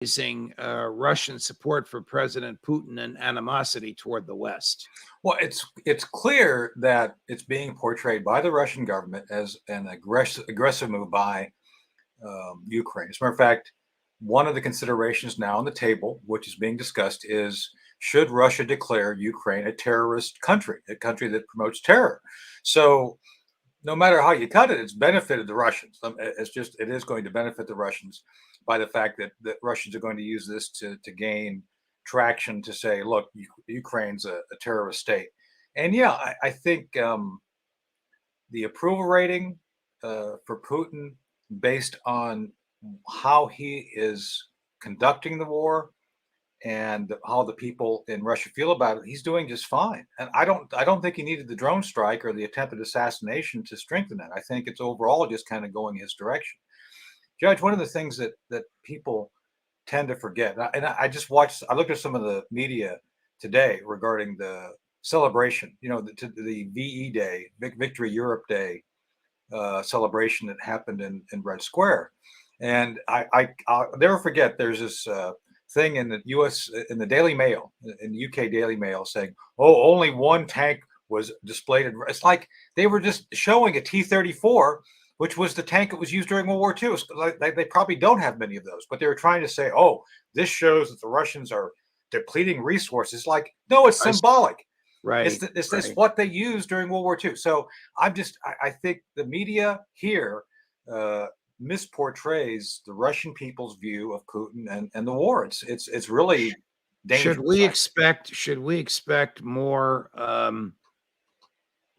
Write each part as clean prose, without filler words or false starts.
Using Russian support for President Putin and animosity toward the West. Well, it's clear that it's being portrayed by the Russian government as an aggressive move by Ukraine. As a matter of fact, one of the considerations now on the table, which is being discussed, is should Russia declare Ukraine a terrorist country, a country that promotes terror? So no matter how you cut it, it's benefited the Russians. It is going to benefit the Russians by the fact that Russians are going to use this to gain traction to say, look, Ukraine's a terrorist state. And yeah, I think the approval rating for Putin based on how he is conducting the war and how the people in Russia feel about it, he's doing just fine. And I don't think he needed the drone strike or the attempted assassination to strengthen that. I think it's overall just kind of going his direction. Judge, one of the things that people tend to forget, and I looked at some of the media today regarding the celebration, the VE Day, Victory Europe Day celebration that happened in Red Square. And I'll never forget, there's this thing in the U.S. in the Daily Mail, in the UK Daily Mail, saying, "Oh, only one tank was displayed." It's like they were just showing a T-34, which was the tank that was used during World War II. They probably don't have many of those, but they were trying to say, "Oh, this shows that the Russians are depleting resources." Like, no, it's symbolic. Right. It's what they used during World War II. So I think the media here misportrays the Russian people's view of Putin and the war. It's really dangerous. Should we expect more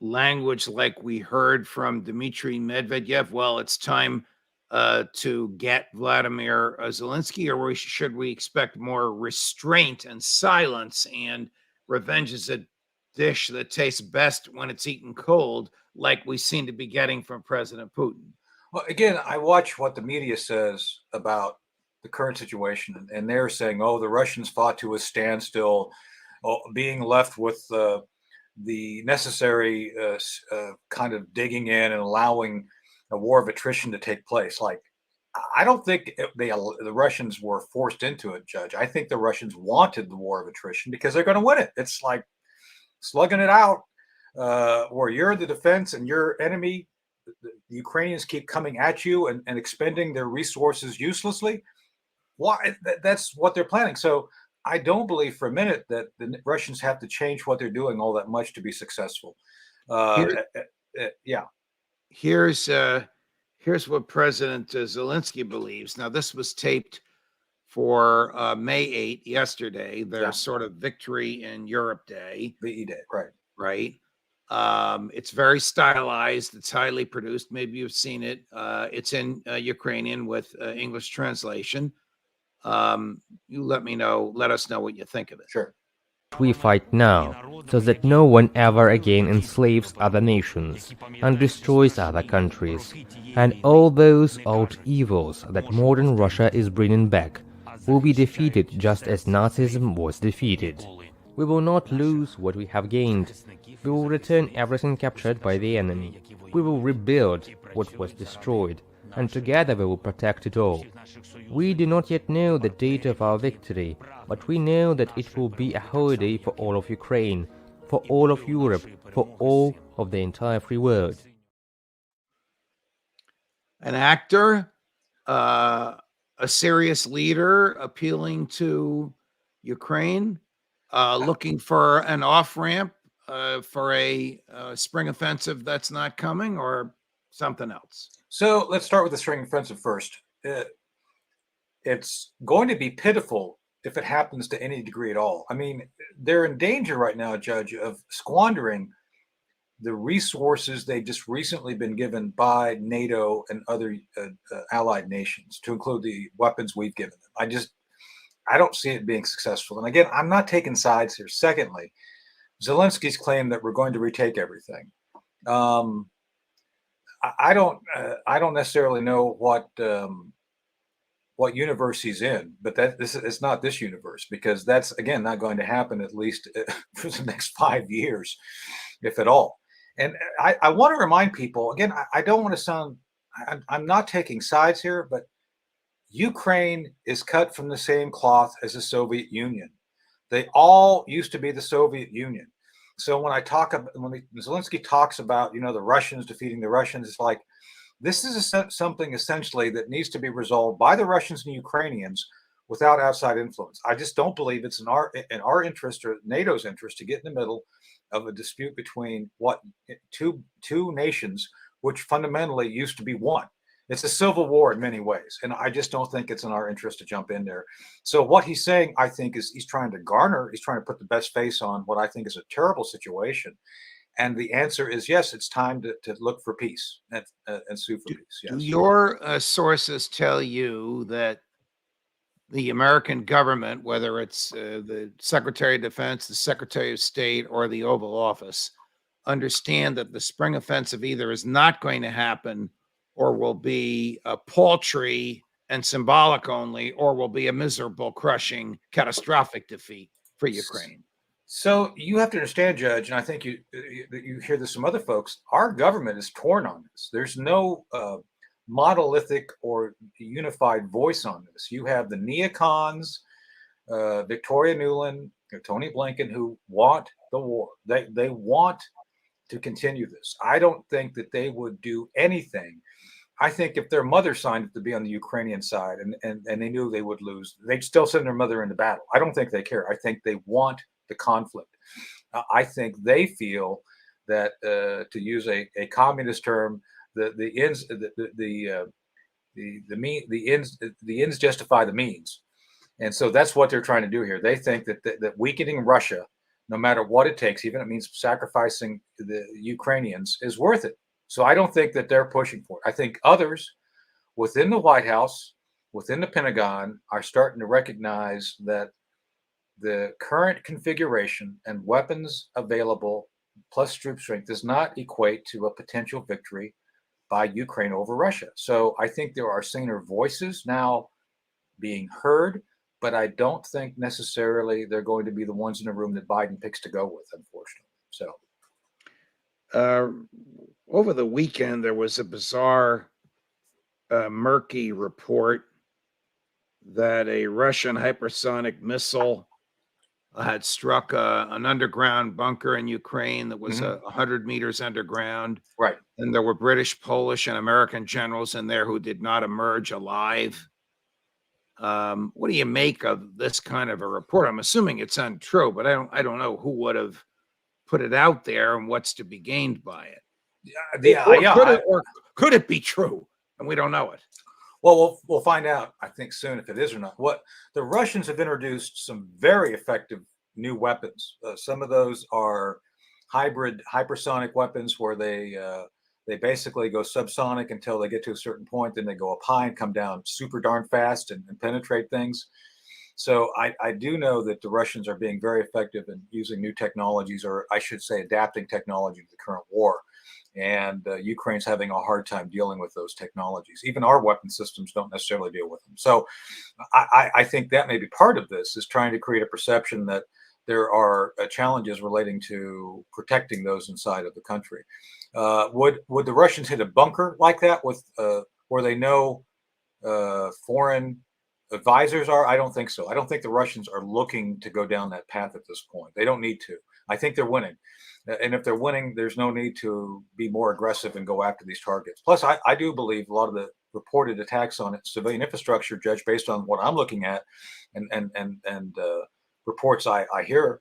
language like we heard from Dmitry Medvedev? Well, it's time to get Vladimir Zelensky, or should we expect more restraint and silence and revenge is a dish that tastes best when it's eaten cold, like we seem to be getting from President Putin? Well, again, I watch what the media says about the current situation, and they're saying, "Oh, the Russians fought to a standstill, being left with the necessary kind of digging in and allowing a war of attrition to take place." Like, I don't think the Russians were forced into it, Judge. I think the Russians wanted the war of attrition because they're going to win it. It's like slugging it out, where you're the defense and your enemy. The Ukrainians keep coming at you and expending their resources uselessly. Why? That's what they're planning. So I don't believe for a minute that the Russians have to change what they're doing all that much to be successful. Yeah. Here's what President Zelensky believes. Now, this was taped for May 8th, yesterday, their sort of Victory in Europe Day. VE Day, right. Right. It's very stylized. It's highly produced. Maybe you've seen it. It's in Ukrainian with English translation. You let us know what you think of it. Sure. We fight now, so that no one ever again enslaves other nations and destroys other countries, and all those old evils that modern Russia is bringing back will be defeated just as Nazism was defeated. We will not lose what we have gained. We will return everything captured by the enemy. We will rebuild what was destroyed, and together we will protect it all. We do not yet know the date of our victory, but we know that it will be a holiday for all of Ukraine, for all of Europe, for all of the entire free world. An actor, a serious leader appealing to Ukraine, looking for an off-ramp for a spring offensive that's not coming, or something else? So let's start with the spring offensive first. It's going to be pitiful if it happens to any degree at all. I mean, they're in danger right now, Judge, of squandering the resources they've just recently been given by NATO and other allied nations, to include the weapons we've given them. I don't see it being successful. And again, I'm not taking sides here. Secondly, Zelensky's claim that we're going to retake everything. I don't necessarily know what universe he's in, but it's not this universe, because that's, again, not going to happen, at least for the next 5 years, if at all. And I want to remind people, again, I don't want to sound, I'm not taking sides here, but Ukraine is cut from the same cloth as the Soviet Union. They all used to be the Soviet Union. So when Zelensky talks about, the Russians defeating the Russians, it's like, this is something essentially that needs to be resolved by the Russians and Ukrainians without outside influence. I just don't believe it's in our interest or NATO's interest to get in the middle of a dispute between two nations, which fundamentally used to be one. It's a civil war in many ways, and I just don't think it's in our interest to jump in there. So what he's saying, I think, is he's trying to put the best face on what I think is a terrible situation. And the answer is yes, it's time to look for peace and sue for peace. Yes. Do your sources tell you that the American government, whether it's the Secretary of Defense, the Secretary of State, or the Oval Office, understand that the spring offensive either is not going to happen or will be paltry and symbolic only, or will be a miserable, crushing, catastrophic defeat for Ukraine? So you have to understand, Judge, and I think you hear this from other folks, our government is torn on this. There's no monolithic or unified voice on this. You have the neocons, Victoria Nuland, Tony Blinken, who want the war. They want to continue this. I don't think that they would do anything. I think if their mother signed up to be on the Ukrainian side and they knew they would lose, they'd still send their mother into battle. I don't think they care. I think they want the conflict. I think they feel that, to use a communist term, the ends justify the means, and so that's what they're trying to do here. They think that weakening Russia, no matter what it takes, even if it means sacrificing the Ukrainians, is worth it. So I don't think that they're pushing for it. I think others within the White House, within the Pentagon, are starting to recognize that the current configuration and weapons available plus troop strength does not equate to a potential victory by Ukraine over Russia. So I think there are saner voices now being heard, but I don't think necessarily they're going to be the ones in the room that Biden picks to go with, unfortunately. So over the weekend, there was a bizarre, murky report that a Russian hypersonic missile had struck an underground bunker in Ukraine that was 100 meters underground. Right. And there were British, Polish, and American generals in there who did not emerge alive. What do you make of this kind of a report? I'm assuming it's untrue, but I don't know who would have put it out there and what's to be gained by it. Could it be true? And we don't know it. Well, we'll find out, I think, soon if it is or not. What the Russians have introduced some very effective new weapons. Some of those are hybrid hypersonic weapons where they basically go subsonic until they get to a certain point, then they go up high and come down super darn fast and penetrate things. So I do know that the Russians are being very effective in using new technologies, or I should say adapting technology to the current war. And Ukraine's having a hard time dealing with those technologies. Even our weapon systems don't necessarily deal with them. So I think that may be part of this, is trying to create a perception that there are challenges relating to protecting those inside of the country. Would the Russians hit a bunker like that with where they know foreign advisors are? I don't think so. I don't think the Russians are looking to go down that path at this point. They don't need to. I think they're winning. And if they're winning, there's no need to be more aggressive and go after these targets. Plus, I do believe a lot of the reported attacks on civilian infrastructure, Judge, based on what I'm looking at and reports I hear,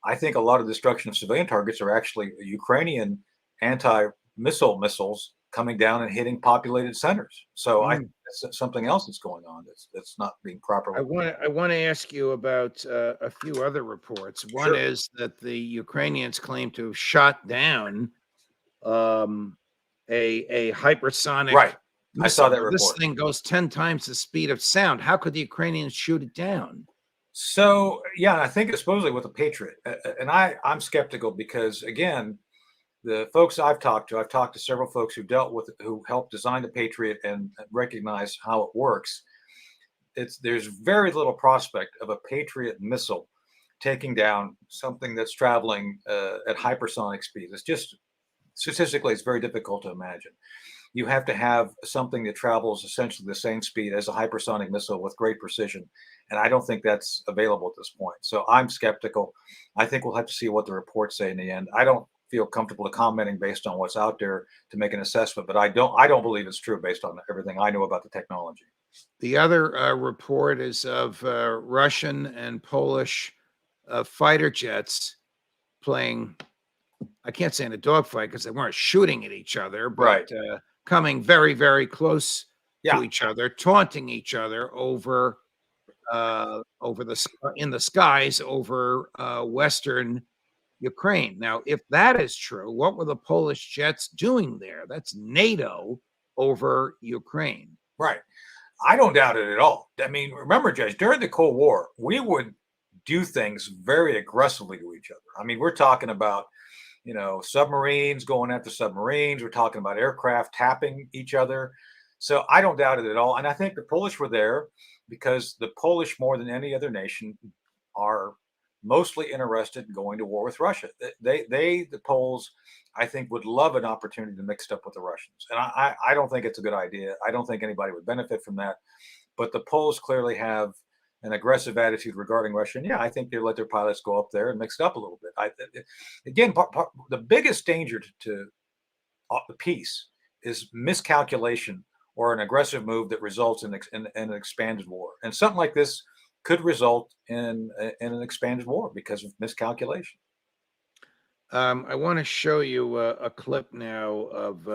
I think a lot of destruction of civilian targets are actually Ukrainian anti-missile missiles coming down and hitting populated centers. So I think that's something else that's going on that's not being properly. I want to ask you about a few other reports. One is that the Ukrainians claim to have shot down a hypersonic. Right. Missile. I saw that report. This thing goes 10 times the speed of sound. How could the Ukrainians shoot it down? So yeah, I think it's supposedly with a Patriot, and I'm skeptical because, again, the folks I've talked to several folks who helped design the Patriot and recognize how it works. There's very little prospect of a Patriot missile taking down something that's traveling at hypersonic speeds. It's just statistically, it's very difficult to imagine. you have to have something that travels essentially the same speed as a hypersonic missile with great precision. And I don't think that's available at this point. So I'm skeptical. I think we'll have to see what the reports say in the end. I don't feel comfortable commenting based on what's out there to make an assessment, but I don't believe it's true based on everything I know about the technology. The other report is of Russian and Polish fighter jets playing, I can't say in a dogfight because they weren't shooting at each other, but coming very, very close to each other, taunting each other over in the skies over Western Ukraine. Now, if that is true, what were the Polish jets doing there? That's NATO over Ukraine. Right. I don't doubt it at all. I mean, remember, Judge, during the Cold War, we would do things very aggressively to each other. I mean, we're talking about, submarines going after submarines. We're talking about aircraft tapping each other. So I don't doubt it at all. And I think the Polish were there because the Polish, more than any other nation, are mostly interested in going to war with Russia. The Poles, I think, would love an opportunity to mix up with the Russians. And I don't think it's a good idea. I don't think anybody would benefit from that. But the Poles clearly have an aggressive attitude regarding Russia. And yeah, I think they let their pilots go up there and mix it up a little bit. The biggest danger to the peace is miscalculation or an aggressive move that results in an expanded war. And something like this could result in an expanded war because of miscalculation. I want to show you a clip now of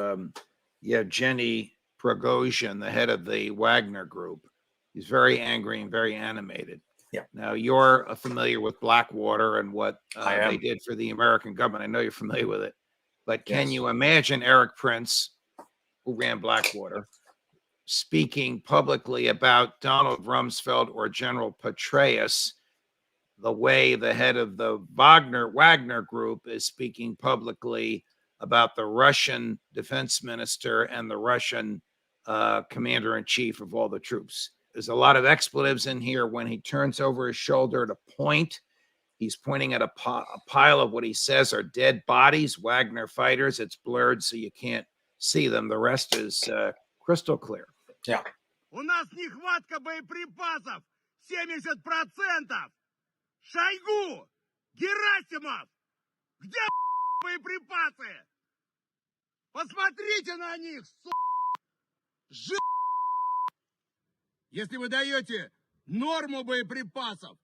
Yevgeny Prigozhin, the head of the Wagner Group. He's very angry and very animated. Yeah. Now, you're familiar with Blackwater and what they did for the American government. I know you're familiar with it. But can you imagine Eric Prince, who ran Blackwater, speaking publicly about Donald Rumsfeld or General Petraeus the way the head of the Wagner Group is speaking publicly about the Russian defense minister and the Russian commander-in-chief of all the troops? There's a lot of expletives in here. When he turns over his shoulder to point, he's pointing at a pile of what he says are dead bodies, Wagner fighters. It's blurred so you can't see them. The rest is crystal clear. Yeah. У нас нехватка боеприпасов 70%. Шойгу! Герасимов! Где боеприпасы? Посмотрите на них, Если вы даете норму боеприпасов,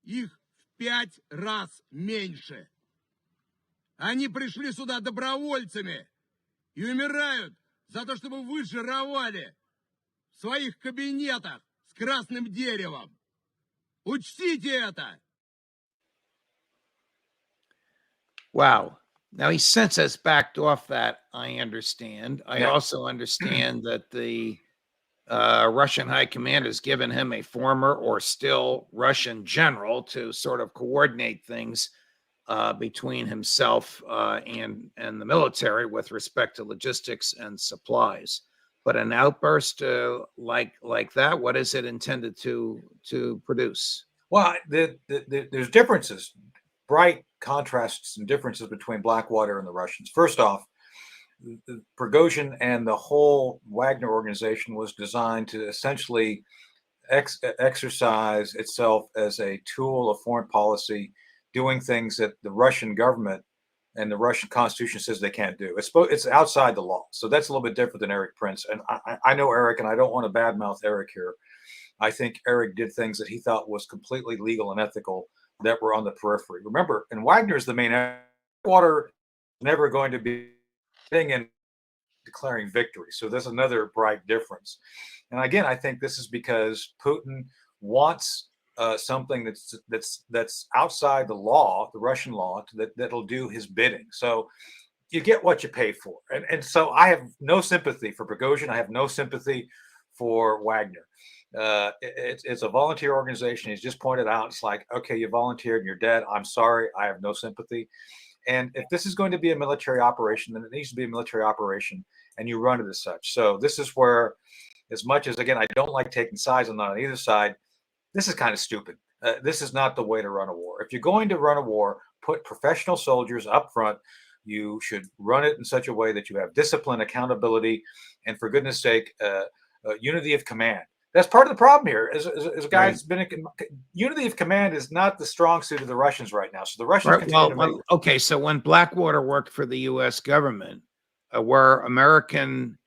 их в 5 раз меньше. Они пришли сюда добровольцами и умирают за то, чтобы вы жировали в своих кабинетах с красным деревом. Учтите это. Wow. Now, he since has backed off that, I understand. I also understand that the Russian high command has given him a former or still Russian general to sort of coordinate things between himself and the military with respect to logistics and supplies. But an outburst like that, what is it intended to produce? Well, there's differences, bright contrasts and differences between Blackwater and the Russians. First off, Prigozhin and the whole Wagner organization was designed to essentially exercise itself as a tool of foreign policy, doing things that the Russian government and the Russian constitution says they can't do. It's outside the law. So that's a little bit different than Eric Prince. And I know Eric, and I don't want to badmouth Eric here. I think Eric did things that he thought was completely legal and ethical that were on the periphery. Remember, and Wagner's the main water, never going to be thing in declaring victory. So there's another bright difference. And again, I think this is because Putin wants something that's outside the law, the Russian law, that'll do his bidding. So you get what you pay for. And so I have no sympathy for Prigozhin. I have no sympathy for Wagner. It's a volunteer organization. He's just pointed out, it's like, okay, you volunteered and you're dead. I'm sorry. I have no sympathy. And if this is going to be a military operation, then it needs to be a military operation, and you run it as such. So this is where, as much as, again, I don't like taking sides on either side, this is kind of stupid. This is not the way to run a war. If you're going to run a war, put professional soldiers up front. You should run it in such a way that you have discipline, accountability, and for goodness sake, unity of command. That's part of the problem here. As a guy that's been unity of command is not the strong suit of the Russians right now. So the Russians continue to make. Okay, so when Blackwater worked for the U.S. government, were American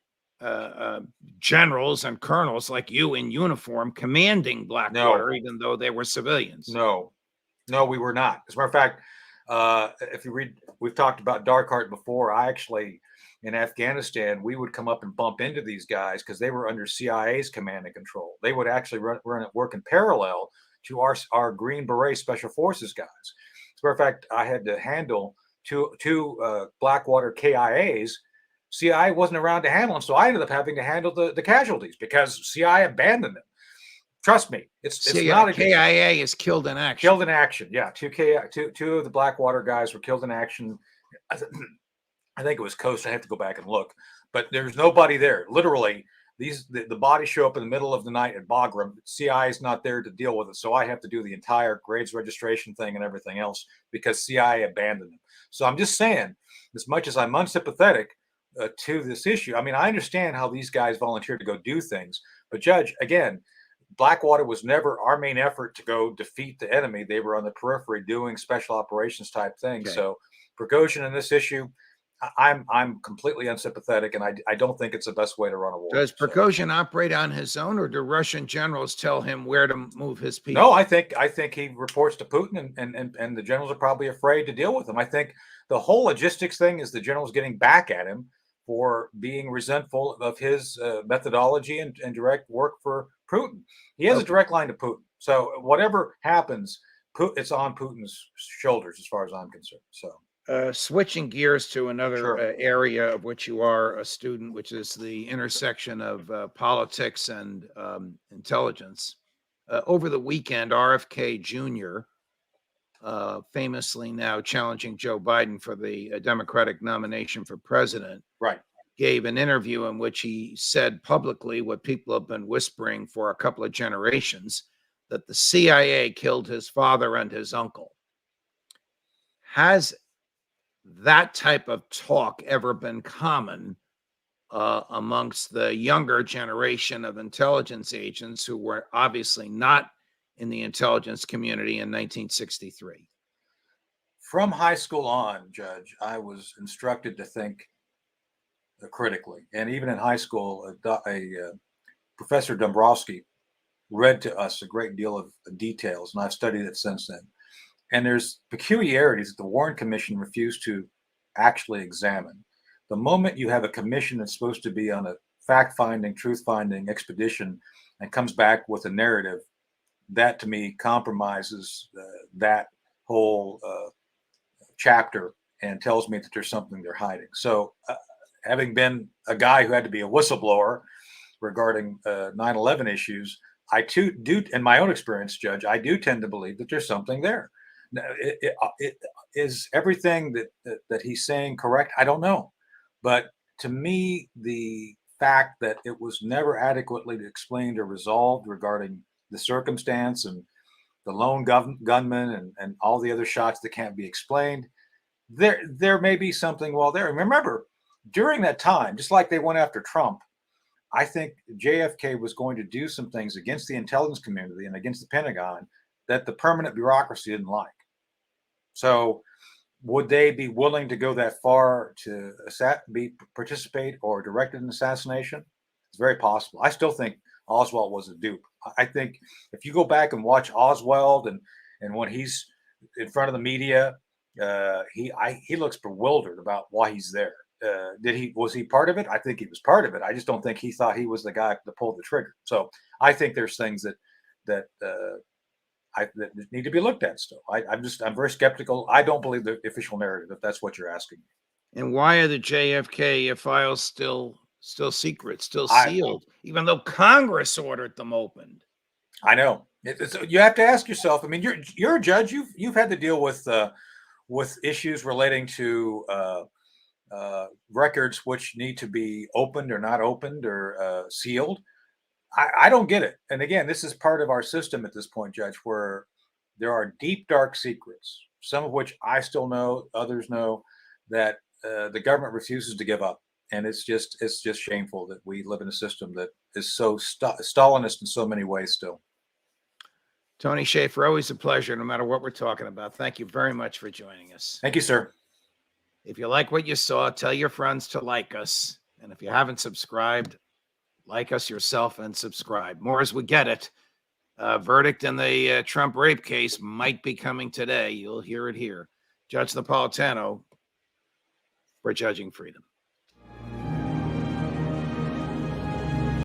generals and colonels like you in uniform commanding Blackwater, even though they were civilians? No, we were not. As a matter of fact, if you read, we've talked about Darkheart before. I actually, in Afghanistan, we would come up and bump into these guys because they were under CIA's command and control. They would actually work in parallel to our Green Beret Special Forces guys. As a matter of fact, I had to handle two Blackwater KIAs. CIA wasn't around to handle them, so I ended up having to handle the casualties because CIA abandoned them. Trust me, it's not a KIA is killed in action. Killed in action, yeah. Two of the Blackwater guys were killed in action. I think it was Coast. I have to go back and look, but there's nobody there. Literally, the bodies show up in the middle of the night at Bagram. CIA is not there to deal with it, so I have to do the entire grades registration thing and everything else because CIA abandoned them. So I'm just saying, as much as I'm unsympathetic to this issue, I mean, I understand how these guys volunteered to go do things, but Judge, again, Blackwater was never our main effort to go defeat the enemy. They were on the periphery doing special operations type things. Okay. So Prigozhin in this issue, I'm completely unsympathetic, and I don't think it's the best way to run a war. Does Prigozhin operate on his own, or do Russian generals tell him where to move his people? No, I think he reports to Putin, and the generals are probably afraid to deal with him. I think the whole logistics thing is the generals getting back at him for being resentful of his methodology and direct work for Putin. He has a direct line to Putin. So whatever happens, it's on Putin's shoulders as far as I'm concerned. So switching gears to another area of which you are a student, which is the intersection of politics and intelligence. Over the weekend, RFK Jr., famously now challenging Joe Biden for the Democratic nomination for president, gave an interview in which he said publicly what people have been whispering for a couple of generations, that the CIA killed his father and his uncle. Has that type of talk ever been common amongst the younger generation of intelligence agents who were obviously not in the intelligence community in 1963? From high school on, Judge, I was instructed to think critically. And even in high school, Professor Dombrowski read to us a great deal of details, and I've studied it since then. And there's peculiarities that the Warren Commission refused to actually examine. The moment you have a commission that's supposed to be on a fact-finding, truth-finding expedition and comes back with a narrative, that to me compromises that whole chapter and tells me that there's something they're hiding. So having been a guy who had to be a whistleblower regarding 9/11 issues, I too do, in my own experience, Judge, I do tend to believe that there's something there. Now, is everything that he's saying correct? I don't know. But to me, the fact that it was never adequately explained or resolved regarding the circumstance and the lone gunman and all the other shots that can't be explained, there may be something there. And remember, during that time, just like they went after Trump, I think JFK was going to do some things against the intelligence community and against the Pentagon that the permanent bureaucracy didn't like. So would they be willing to go that far to participate or direct an assassination? It's very possible. I still think Oswald was a dupe. I think if you go back and watch Oswald and when he's in front of the media, he looks bewildered about why he's there. Was he part of it? I think he was part of it. I just don't think he thought he was the guy to pull the trigger. So I think there's things that need to be looked at still. I'm very skeptical. I don't believe the official narrative, if that's what you're asking. And why are the JFK files still secret, still sealed, even though Congress ordered them opened? I know. You have to ask yourself. I mean, you're a judge. You've had to deal with issues relating to records which need to be opened or not opened or sealed. I don't get it. And again, this is part of our system at this point, Judge, where there are deep, dark secrets, some of which I still know, others know, that the government refuses to give up, and it's just shameful that we live in a system that is so Stalinist in so many ways still. Tony Shaffer, always a pleasure, no matter what we're talking about. Thank you very much for joining us. Thank you, sir. If you like what you saw, tell your friends to like us. And if you haven't subscribed, like us yourself and subscribe. More as we get it. Verdict in the Trump rape case might be coming today. You'll hear it here. Judge Napolitano for Judging Freedom.